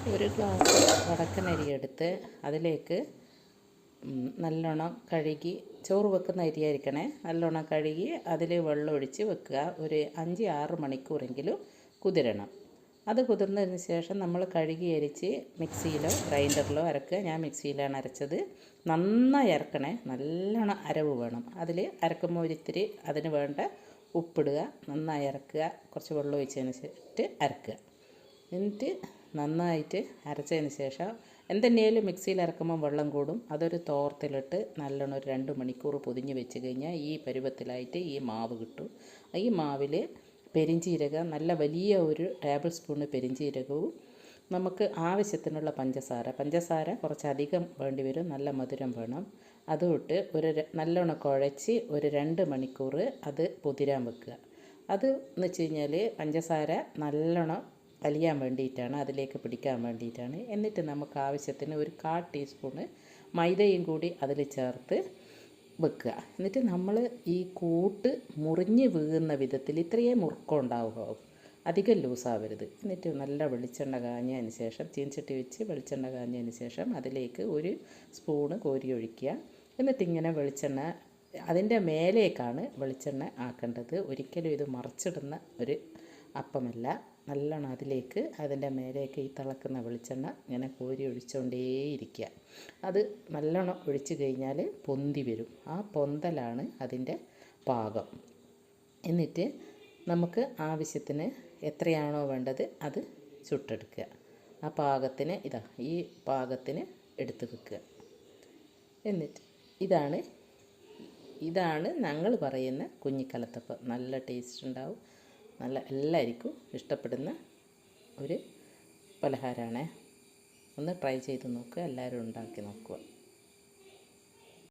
ഒരു ഗ്ലാസ് വടക്കനരി എടുത്ത് അതിലേക്ക് നല്ലോണം കഴുകി, ചോറ് വെക്കുന്ന അരിയായിരിക്കണേ, നല്ലോണം കഴുകി അതിൽ വെള്ളം ഒഴിച്ച് വെക്കുക. ഒരു 5-6 മണിക്കൂറെങ്കിലും കുതിരണം. അത് കുതിർന്നതിന് ശേഷം നമ്മൾ കഴുകി അരിച്ച് മിക്സിയിലോ ഗ്രൈൻഡറിലോ അരക്കുക. ഞാൻ മിക്സിയിലാണ് അരച്ചത്. നന്നായി അരക്കണേ, നല്ലോണം അരവ് വേണം. അതിൽ അരക്കുമ്പോൾ ഒരിത്തിരി അതിന് വേണ്ട ഉപ്പിടുക, നന്നായി അരക്കുക. കുറച്ച് വെള്ളം ഒഴിച്ചതിന് ശേഷം അരക്കുക. എന്നിട്ട് നന്നായിട്ട് അരച്ചതിന് ശേഷം എന്തെങ്കിലും മിക്സിയിൽ അരക്കുമ്പോൾ വെള്ളം കൂടും. അതൊരു തോർത്തിലിട്ട് നല്ലോണം ഒരു 2 മണിക്കൂർ പൊതിഞ്ഞ് വെച്ച് കഴിഞ്ഞാൽ ഈ പരുവത്തിലായിട്ട് ഈ മാവ് കിട്ടും. ഈ മാവിൽ പെരിഞ്ചീരകം, നല്ല വലിയ ഒരു ടേബിൾ സ്പൂണ് പെരിഞ്ചീരകവും നമുക്ക് ആവശ്യത്തിനുള്ള പഞ്ചസാര കുറച്ചധികം വേണ്ടി വരും, നല്ല മധുരം വേണം. അതും ഇട്ട് നല്ലോണം കുഴച്ച് ഒരു 2 മണിക്കൂർ അത് പൊതിരാൻ വെക്കുക. അത് എന്ന് വെച്ച് കഴിഞ്ഞാൽ പഞ്ചസാര നല്ലോണം അലിയാൻ വേണ്ടിയിട്ടാണ്, അതിലേക്ക് പിടിക്കാൻ വേണ്ടിയിട്ടാണ്. എന്നിട്ട് നമുക്ക് ആവശ്യത്തിന് ഒരു 1/4 ടീസ്പൂണ് മൈദയും കൂടി അതിൽ ചേർത്ത് വെക്കുക. എന്നിട്ട് നമ്മൾ ഈ കൂട്ട് മുറിഞ്ഞ് വീഴുന്ന വിധത്തിൽ ഇത്രയേ മുറുക്കം ഉണ്ടാവുക, അധികം ലൂസാവരുത്. എന്നിട്ട് നല്ല വെളിച്ചെണ്ണ കാഞ്ഞതിന് ശേഷം ചീൻചട്ടി വെച്ച് വെളിച്ചെണ്ണ കാഞ്ഞതിന് ശേഷം അതിലേക്ക് 1 സ്പൂണ് കോരി ഒഴിക്കുക. എന്നിട്ടിങ്ങനെ വെളിച്ചെണ്ണ അതിൻ്റെ മേലേക്കാണ് വെളിച്ചെണ്ണ ആക്കേണ്ടത്. ഒരിക്കലും ഇത് മറിച്ചിടുന്ന ഒരു അപ്പമല്ല. നല്ലോണം അതിലേക്ക് അതിൻ്റെ മേലേക്ക് ഈ തിളക്കുന്ന വെളിച്ചെണ്ണ ഇങ്ങനെ കോരി ഒഴിച്ചുകൊണ്ടേയിരിക്കുക. അത് നല്ലോണം ഒഴിച്ച് കഴിഞ്ഞാൽ പൊന്തി വരും. ആ പൊന്തലാണ് അതിൻ്റെ പാകം. എന്നിട്ട് നമുക്ക് ആവശ്യത്തിന് എത്രയാണോ വേണ്ടത് അത് ചുട്ടെടുക്കുക. ആ പാകത്തിന് ഈ പാകത്തിന് എടുത്ത് വെക്കുക. എന്നിട്ട് ഇതാണ് ഞങ്ങൾ പറയുന്ന കുഞ്ഞിക്കലത്തപ്പം. നല്ല ടേസ്റ്റ് ഉണ്ടാവും, നല്ല എല്ലാവർക്കും ഇഷ്ടപ്പെടുന്ന ഒരു പലഹാരമാണ്. ഒന്ന് ട്രൈ ചെയ്ത് നോക്കുക, എല്ലാവരും ഉണ്ടാക്കി നോക്കുക.